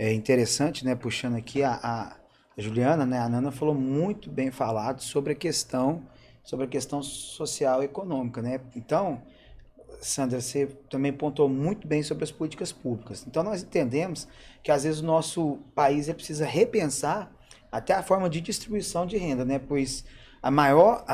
É interessante, né, puxando aqui a Juliana, né, a Nana falou muito bem falado sobre a questão social e econômica, né? Então, Sandra, você também pontuou muito bem sobre as políticas públicas. Então, nós entendemos que às vezes o nosso país precisa repensar até a forma de distribuição de renda, né? Pois a maior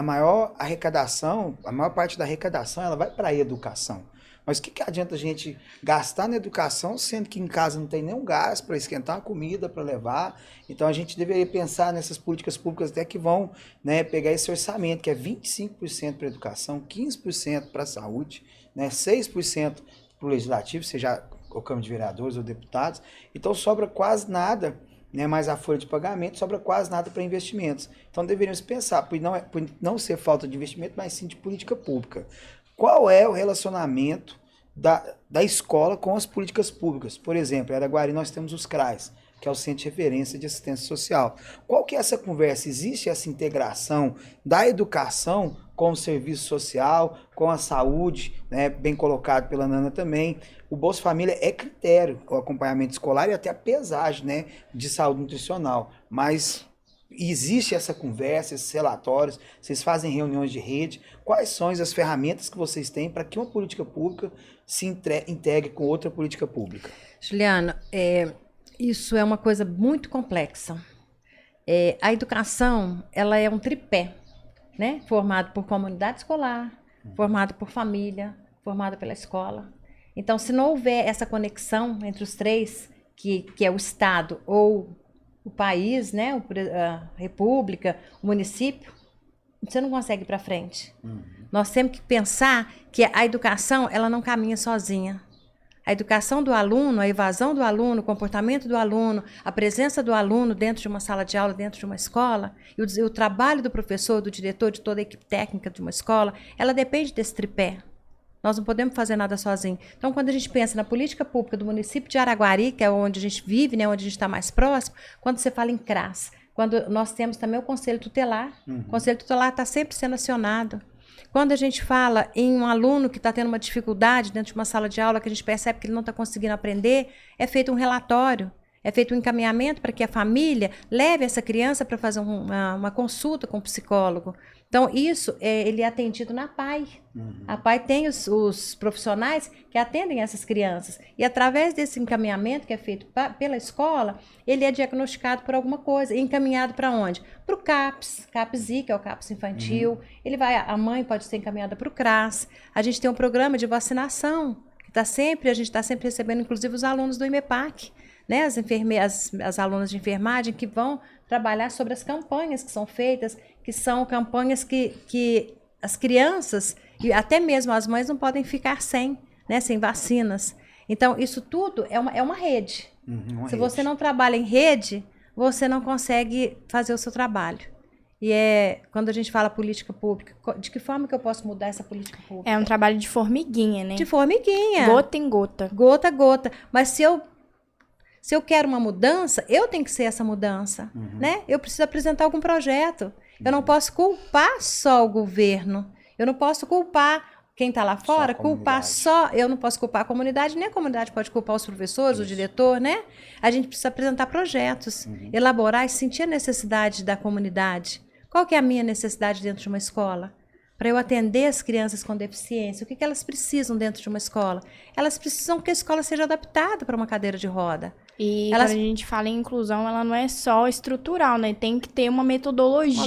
arrecadação, a maior parte da arrecadação, ela vai para a educação. Mas o que adianta a gente gastar na educação, sendo que em casa não tem nenhum gás para esquentar uma comida, para levar? Então a gente deveria pensar nessas políticas públicas até que vão, né, pegar esse orçamento, que é 25% para a educação, 15% para a saúde, né, 6% para o legislativo, seja o Câmara de Vereadores ou deputados. Então sobra quase nada, né, mais a folha de pagamento, sobra quase nada para investimentos. Então deveríamos pensar, por não ser falta de investimento, mas sim de política pública. Qual é o relacionamento da escola com as políticas públicas? Por exemplo, em Araguari nós temos os CRAs, que é o Centro de Referência de Assistência Social. Qual que é essa conversa? Existe essa integração da educação com o serviço social, com a saúde, né, bem colocado pela Nana também. O Bolsa Família é critério, o acompanhamento escolar e até a pesagem, né, de saúde nutricional. Mas existe essa conversa, esses relatórios, vocês fazem reuniões de rede, quais são as ferramentas que vocês têm para que uma política pública se integre com outra política pública? Juliana, isso é uma coisa muito complexa. A educação, ela é um tripé, né? Formado por comunidade escolar, formado por família, formado pela escola. Então, se não houver essa conexão entre os três, que é o Estado ou o país, né, a república, o município, você não consegue ir para frente. Nós temos que pensar que a educação, ela não caminha sozinha. A educação do aluno, a evasão do aluno, o comportamento do aluno, a presença do aluno dentro de uma sala de aula, dentro de uma escola, e o trabalho do professor, do diretor, de toda a equipe técnica de uma escola, ela depende desse tripé. Nós não podemos fazer nada sozinho. Então, quando a gente pensa na política pública do município de Araguari, que é onde a gente vive, né, onde a gente está mais próximo, quando você fala em CRAS, quando nós temos também o Conselho Tutelar, o Conselho Tutelar está sempre sendo acionado. Quando a gente fala em um aluno que está tendo uma dificuldade dentro de uma sala de aula, que a gente percebe que ele não está conseguindo aprender, é feito um relatório, é feito um encaminhamento para que a família leve essa criança para fazer uma consulta com o psicólogo. Então, isso, ele é atendido na PAI. A PAI tem os profissionais que atendem essas crianças. E, através desse encaminhamento que é feito pela escola, ele é diagnosticado por alguma coisa. E encaminhado para onde? Para o CAPS-I, que é o CAPS infantil. A mãe pode ser encaminhada para o CRAS. A gente tem um programa de vacinação, que a gente está sempre recebendo, inclusive, os alunos do IMEPAC. Né, as alunas de enfermagem que vão trabalhar sobre as campanhas que são feitas, que são campanhas que as crianças e até mesmo as mães não podem ficar sem vacinas. Então, isso tudo é uma rede. Se você não trabalha em rede, você não consegue fazer o seu trabalho. E quando a gente fala política pública, de que forma que eu posso mudar essa política pública? É um trabalho de formiguinha, né? De formiguinha. Gota em gota. Gota a gota. Mas se eu quero uma mudança, eu tenho que ser essa mudança, né? Eu preciso apresentar algum projeto. Eu não posso culpar só o governo. Eu não posso culpar quem está lá fora, eu não posso culpar a comunidade, nem a comunidade pode culpar os professores, o diretor, né? A gente precisa apresentar projetos, elaborar e sentir a necessidade da comunidade. Qual que é a minha necessidade dentro de uma escola? Para eu atender as crianças com deficiência, o que elas precisam dentro de uma escola? Elas precisam que a escola seja adaptada para uma cadeira de roda. E quando a gente fala em inclusão, ela não é só estrutural, né? Tem que ter uma metodologia.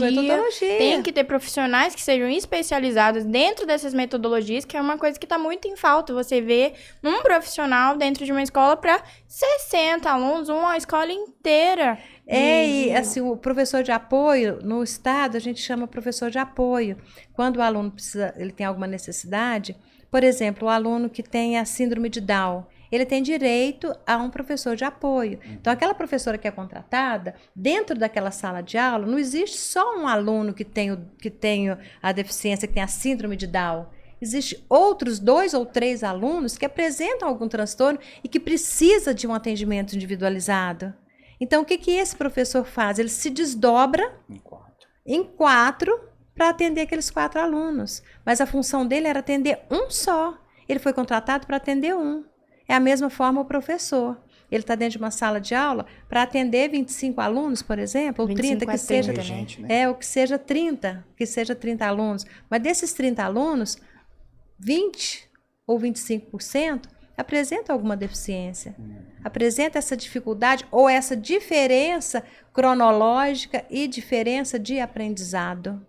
Tem que ter profissionais que sejam especializados dentro dessas metodologias, que é uma coisa que está muito em falta. Você vê um profissional dentro de uma escola para 60 alunos, uma escola inteira. E assim, o professor de apoio, no estado, a gente chama professor de apoio. Quando o aluno ele tem alguma necessidade, por exemplo, o aluno que tem a síndrome de Down, ele tem direito a um professor de apoio. Então, aquela professora que é contratada, dentro daquela sala de aula, não existe só um aluno que tem a deficiência, que tem a síndrome de Down. Existem outros 2 ou 3 alunos que apresentam algum transtorno e que precisa de um atendimento individualizado. Então, o que esse professor faz? Ele se desdobra em 4 para atender aqueles 4 alunos. Mas a função dele era atender um só. Ele foi contratado para atender um. É a mesma forma o professor. ele está dentro de uma sala de aula para atender 25 alunos, por exemplo, ou 30, que seja, gente, né? ou que seja 30, alunos. Mas desses 30 alunos, 20 ou 25% apresenta alguma deficiência, apresenta essa dificuldade ou essa diferença cronológica e diferença de aprendizado.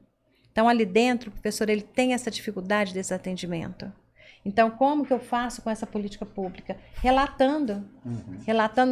Então, ali dentro, o professor ele tem essa dificuldade desse atendimento. Então, como que eu faço com essa política pública? Relatando,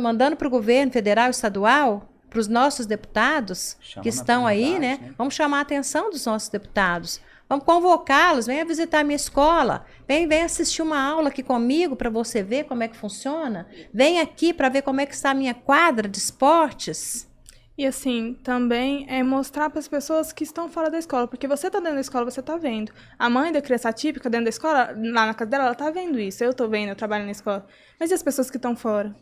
mandando para o governo federal e estadual, para os nossos deputados que estão aí, né? Vamos chamar a atenção dos nossos deputados. Vamos convocá-los, venha visitar a minha escola, vem assistir uma aula aqui comigo para você ver como é que funciona. Vem aqui para ver como é que está a minha quadra de esportes. E assim, também é mostrar para as pessoas que estão fora da escola, porque você está dentro da escola, você está vendo. A mãe da criança atípica dentro da escola, lá na casa dela, ela está vendo isso. Eu estou vendo, eu trabalho na escola. Mas e as pessoas que estão fora?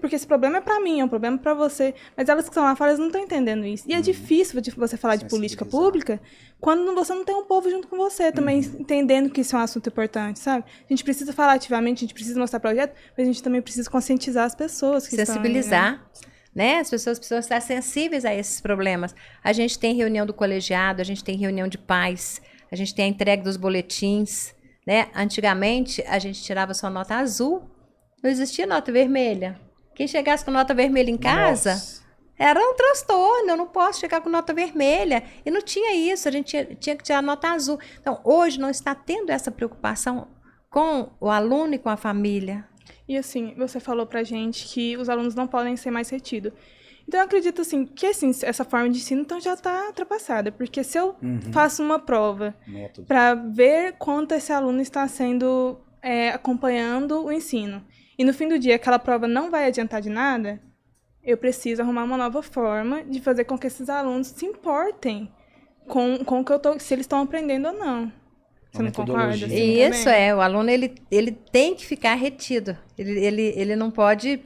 Porque esse problema é para mim, é um problema para você. Mas elas que estão lá fora, elas não estão entendendo isso. E é difícil de você falar de política pública quando você não tem um povo junto com você, também entendendo que isso é um assunto importante, sabe? A gente precisa falar ativamente, a gente precisa mostrar projeto, mas a gente também precisa conscientizar as pessoas que sensibilizar. Estão aí, né? Né? As pessoas precisam estar sensíveis a esses problemas. A gente tem reunião do colegiado, a gente tem reunião de pais, a gente tem a entrega dos boletins, né? Antigamente, a gente tirava só nota azul, não existia nota vermelha. Quem chegasse com nota vermelha em casa, era um transtorno, eu não posso chegar com nota vermelha. E não tinha isso, a gente tinha que tirar nota azul. Então, hoje não está tendo essa preocupação com o aluno e com a família. E assim, você falou pra gente que os alunos não podem ser mais retidos. Então, eu acredito assim, que assim, essa forma de ensino então, já está ultrapassada. Porque se eu faço uma prova para ver quanto esse aluno está sendo acompanhando o ensino, e no fim do dia aquela prova não vai adiantar de nada, eu preciso arrumar uma nova forma de fazer com que esses alunos se importem com o que eu tô, se eles estão aprendendo ou não. Você não concorda? Isso o aluno ele tem que ficar retido. Ele não pode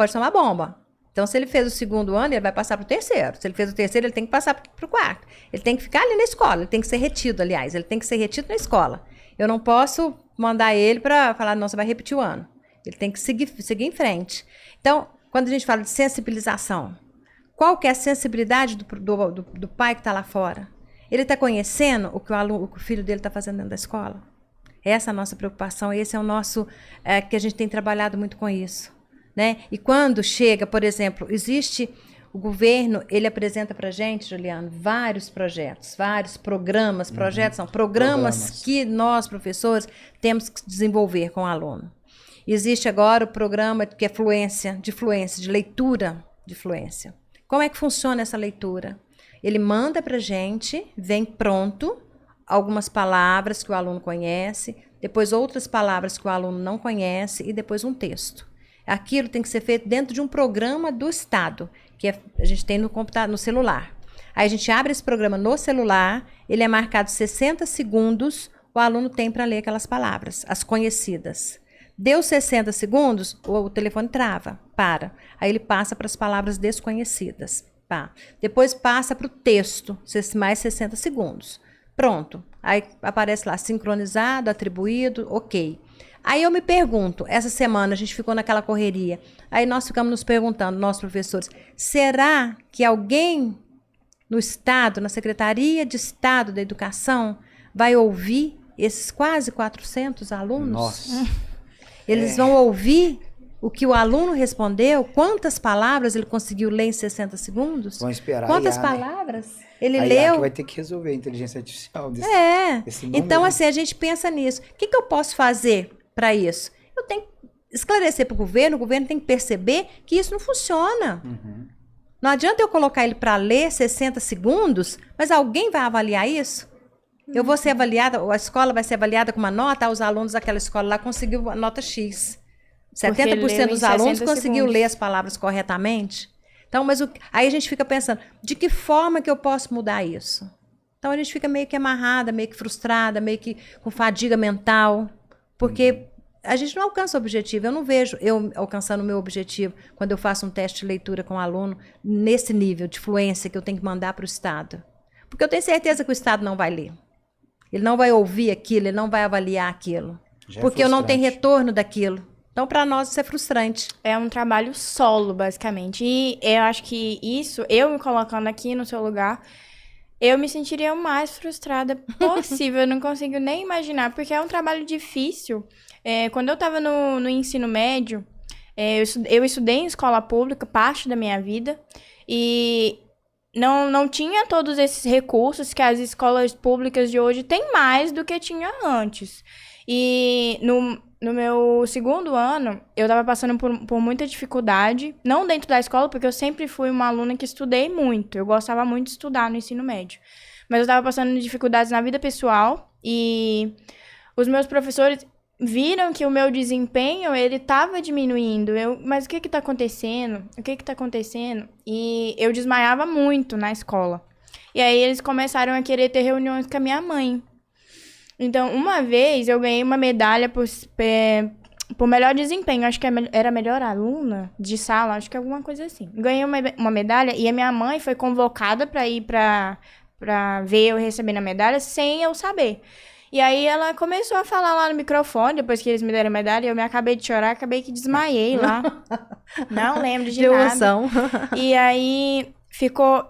ser uma bomba. Então, se ele fez o segundo ano, ele vai passar para o terceiro. Se ele fez o terceiro, ele tem que passar para o quarto. Ele tem que ficar ali na escola, ele tem que ser retido, aliás. Ele tem que ser retido na escola. Eu não posso mandar ele para falar, não, você vai repetir o ano. Ele tem que seguir em frente. Então, quando a gente fala de sensibilização, qual que é a sensibilidade do pai que está lá fora? Ele está conhecendo o que o filho dele está fazendo dentro da escola? Essa é a nossa preocupação, esse é o nosso, que a gente tem trabalhado muito com isso, né? E quando chega, por exemplo, o governo, ele apresenta para a gente, Juliano, vários projetos, vários programas, programas que nós, professores, temos que desenvolver com o aluno. Existe agora o programa que é de leitura de fluência. Como é que funciona essa leitura? Ele manda para a gente, vem pronto, algumas palavras que o aluno conhece, depois outras palavras que o aluno não conhece e depois um texto. Aquilo tem que ser feito dentro de um programa do Estado, que a gente tem no computador, no celular. Aí a gente abre esse programa no celular, ele é marcado 60 segundos, o aluno tem para ler aquelas palavras, as conhecidas. Deu 60 segundos, o telefone trava, para. Aí ele passa para as palavras desconhecidas. Depois passa para o texto, mais 60 segundos. Pronto. Aí aparece lá, sincronizado, atribuído, ok. Aí eu me pergunto, essa semana a gente ficou naquela correria, aí nós ficamos nos perguntando, nós professores, será que alguém no Estado, na Secretaria de Estado da Educação, vai ouvir esses quase 400 alunos? Nossa. Eles vão ouvir o que o aluno respondeu, quantas palavras ele conseguiu ler em 60 segundos? Vão esperar. Quantas palavras ele a leu? Que vai ter que resolver a inteligência artificial desse número. Então, assim, a gente pensa nisso. O que eu posso fazer para isso? Eu tenho que esclarecer para o governo tem que perceber que isso não funciona. Não adianta eu colocar ele para ler 60 segundos, mas alguém vai avaliar isso? Eu vou ser avaliada, a escola vai ser avaliada com uma nota, os alunos daquela escola lá conseguiu a nota X. 70% dos alunos conseguiu ler as palavras corretamente. Então, aí a gente fica pensando, de que forma que eu posso mudar isso? Então, a gente fica meio que amarrada, meio que frustrada, meio que com fadiga mental, porque a gente não alcança o objetivo. Eu não vejo eu alcançando o meu objetivo quando eu faço um teste de leitura com o aluno nesse nível de fluência que eu tenho que mandar para o Estado. Porque eu tenho certeza que o Estado não vai ler. Ele não vai ouvir aquilo, ele não vai avaliar aquilo. Porque eu não tenho retorno daquilo. Então, para nós, isso é frustrante. É um trabalho solo, basicamente. E eu acho que isso, eu me colocando aqui no seu lugar, eu me sentiria o mais frustrada possível. Eu não consigo nem imaginar, porque é um trabalho difícil. Quando eu estava no ensino médio, eu estudei em escola pública parte da minha vida, e não tinha todos esses recursos que as escolas públicas de hoje têm mais do que tinha antes. E no meu segundo ano, eu estava passando por muita dificuldade, não dentro da escola, porque eu sempre fui uma aluna que estudei muito. Eu gostava muito de estudar no ensino médio. Mas eu estava passando dificuldades na vida pessoal e os meus professores viram que o meu desempenho, ele estava diminuindo. Mas o que está acontecendo? O que está acontecendo? E eu desmaiava muito na escola. E aí eles começaram a querer ter reuniões com a minha mãe. Então, uma vez eu ganhei uma medalha por melhor desempenho. Acho que era melhor aluna de sala, acho que alguma coisa assim. Ganhei uma medalha e a minha mãe foi convocada para ir para ver eu recebendo a medalha sem eu saber. E aí ela começou a falar lá no microfone, depois que eles me deram a medalha, eu me acabei de chorar, acabei que desmaiei lá. Não lembro de nada. Emoção. E aí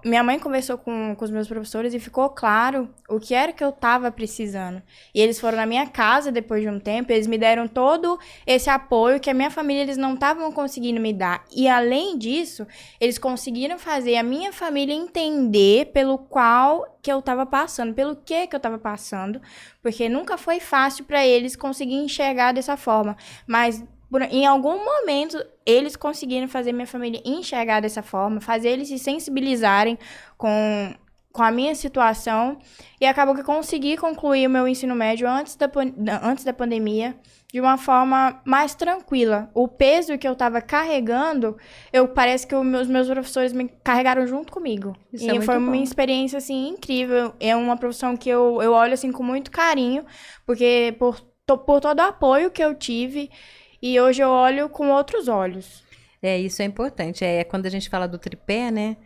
minha mãe conversou com os meus professores e ficou claro o que era que eu tava precisando. E eles foram na minha casa depois de um tempo, eles me deram todo esse apoio que a minha família, eles não estavam conseguindo me dar. E além disso, eles conseguiram fazer a minha família entender pelo qual que eu tava passando, pelo que eu tava passando, porque nunca foi fácil para eles conseguir enxergar dessa forma. Mas em algum momento, eles conseguiram fazer minha família enxergar dessa forma, fazer eles se sensibilizarem com a minha situação. E acabou que consegui concluir o meu ensino médio antes da pandemia de uma forma mais tranquila. O peso que eu estava carregando, parece que os meus professores me carregaram junto comigo. Isso e foi uma experiência, assim, incrível. É uma profissão que eu olho, assim, com muito carinho, porque por todo o apoio que eu tive. E hoje eu olho com outros olhos. Isso é importante. Quando a gente fala do tripé, né?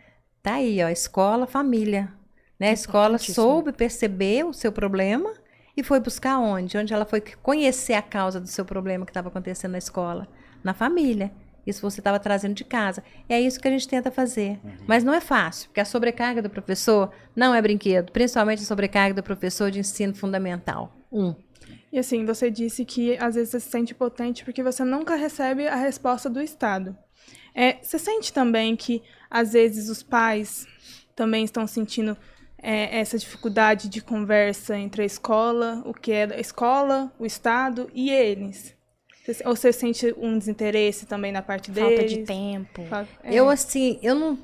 Tá aí, ó, escola, família. Né? A escola soube perceber o seu problema e foi buscar onde? Onde ela foi conhecer a causa do seu problema que estava acontecendo na escola? Na família. Isso você estava trazendo de casa. É isso que a gente tenta fazer. Mas não é fácil, porque a sobrecarga do professor não é brinquedo. Principalmente a sobrecarga do professor de ensino fundamental. E assim, você disse que às vezes você se sente impotente porque você nunca recebe a resposta do Estado. Você sente também que às vezes os pais também estão sentindo essa dificuldade de conversa entre a escola, o que é da escola, o Estado e eles? Ou você sente um desinteresse também na parte deles? Falta de tempo. Eu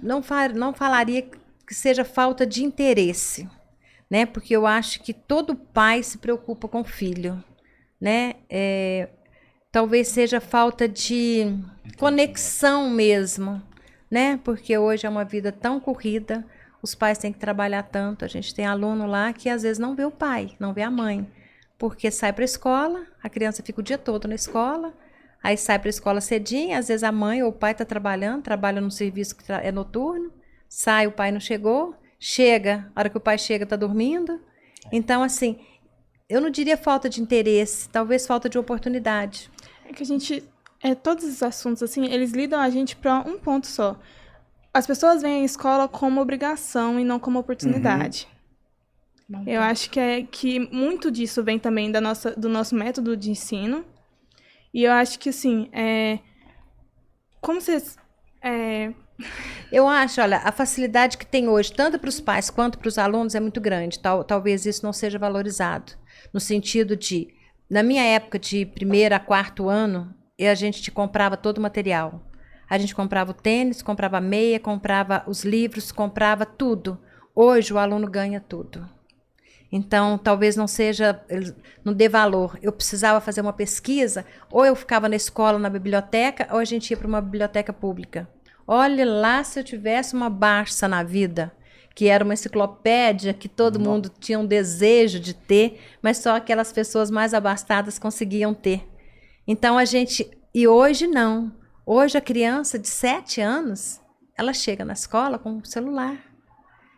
não falaria que seja falta de interesse. Né? Porque eu acho que todo pai se preocupa com o filho, né? Talvez seja falta de conexão mesmo, né? Porque hoje é uma vida tão corrida, os pais têm que trabalhar tanto. A gente tem aluno lá que às vezes não vê o pai, não vê a mãe, porque sai para a escola, a criança fica o dia todo na escola, aí sai para a escola cedinho, às vezes a mãe ou o pai está trabalha num serviço que é noturno, sai, o pai não chegou. Chega, a hora que o pai chega, tá dormindo. Então, assim, eu não diria falta de interesse, talvez falta de oportunidade. É que a gente, todos os assuntos, assim, eles lidam a gente para um ponto só. As pessoas veem a escola como obrigação e não como oportunidade. Eu acho que muito disso vem também do nosso método de ensino. E eu acho que, assim, como vocês... Eu acho, olha, a facilidade que tem hoje, tanto para os pais quanto para os alunos, é muito grande. Talvez isso não seja valorizado. No sentido de, na minha época de 1º a 4º ano, a gente comprava todo o material. A gente comprava o tênis, comprava a meia, comprava os livros, comprava tudo. Hoje o aluno ganha tudo. Então, talvez não dê valor. Eu precisava fazer uma pesquisa, ou eu ficava na escola, na biblioteca, ou a gente ia para uma biblioteca pública. Olha lá se eu tivesse uma Barça na vida, que era uma enciclopédia que todo mundo tinha um desejo de ter, mas só aquelas pessoas mais abastadas conseguiam ter. Então e hoje não. Hoje a criança de 7 anos, ela chega na escola com um celular.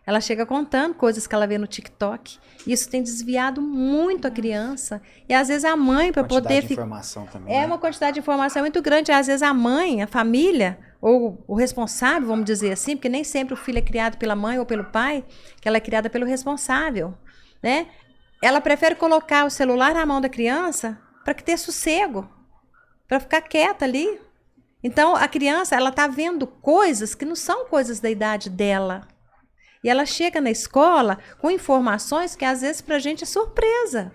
Ela chega contando coisas que ela vê no TikTok. Isso tem desviado muito a criança. E às vezes a mãe, para poder Quantidade de informação também. É né? uma quantidade de informação muito grande. Às vezes a mãe, a família, ou o responsável, vamos dizer assim, porque nem sempre o filho é criado pela mãe ou pelo pai, que ela é criada pelo responsável, né? Ela prefere colocar o celular na mão da criança para que ter sossego, para ficar quieta ali. Então, a criança, ela está vendo coisas que não são coisas da idade dela. E ela chega na escola com informações que às vezes para a gente é surpresa.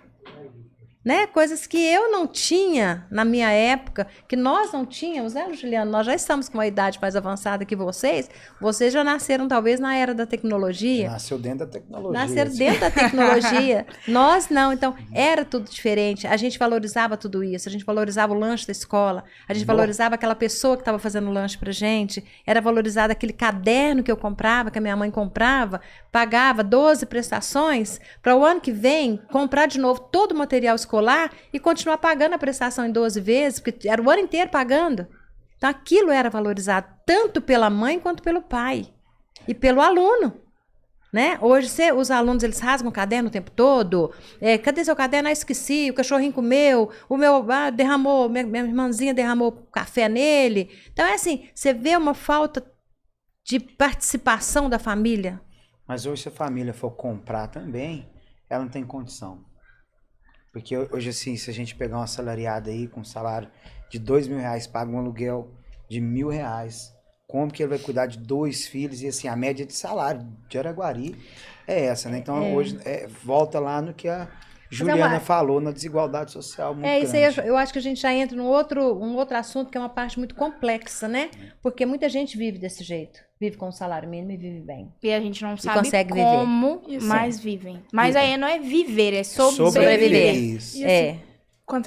Né? Coisas que eu não tinha na minha época, que nós não tínhamos, né, Juliana? Nós já estamos com uma idade mais avançada que vocês. Vocês já nasceram talvez na era da tecnologia. Nasceu dentro da tecnologia. Nasceram dentro da tecnologia. Nós não, então era tudo diferente. A gente valorizava tudo isso, a gente valorizava o lanche da escola, a gente valorizava aquela pessoa que estava fazendo o lanche pra gente, era valorizado aquele caderno que eu comprava, que a minha mãe comprava, pagava 12 prestações para o ano que vem comprar de novo todo o material escolar e continuar pagando a prestação em 12 vezes, porque era o ano inteiro pagando. Então aquilo era valorizado tanto pela mãe quanto pelo pai e pelo aluno. Né? Hoje os alunos eles rasgam o caderno o tempo todo. Cadê seu caderno? Esqueci, o cachorrinho comeu, o meu derramou, minha irmãzinha derramou café nele. Então é assim, você vê uma falta de participação da família. Mas hoje se a família for comprar também, ela não tem condição. Porque hoje, assim, se a gente pegar uma assalariada aí com um salário de R$2.000, paga um aluguel de R$1.000, como que ele vai cuidar de 2 filhos? E assim, a média de salário de Araguari é essa, né? Então, hoje, volta lá no que a Juliana falou, na desigualdade social muito grande. Isso aí eu acho que a gente já entra num outro assunto que é uma parte muito complexa, né? Porque muita gente vive desse jeito. Vive com o salário mínimo e vive bem. E a gente não sabe consegue como, viver. mas vivem. Mas aí não é viver, é sobreviver. Sobreviver. Isso. É.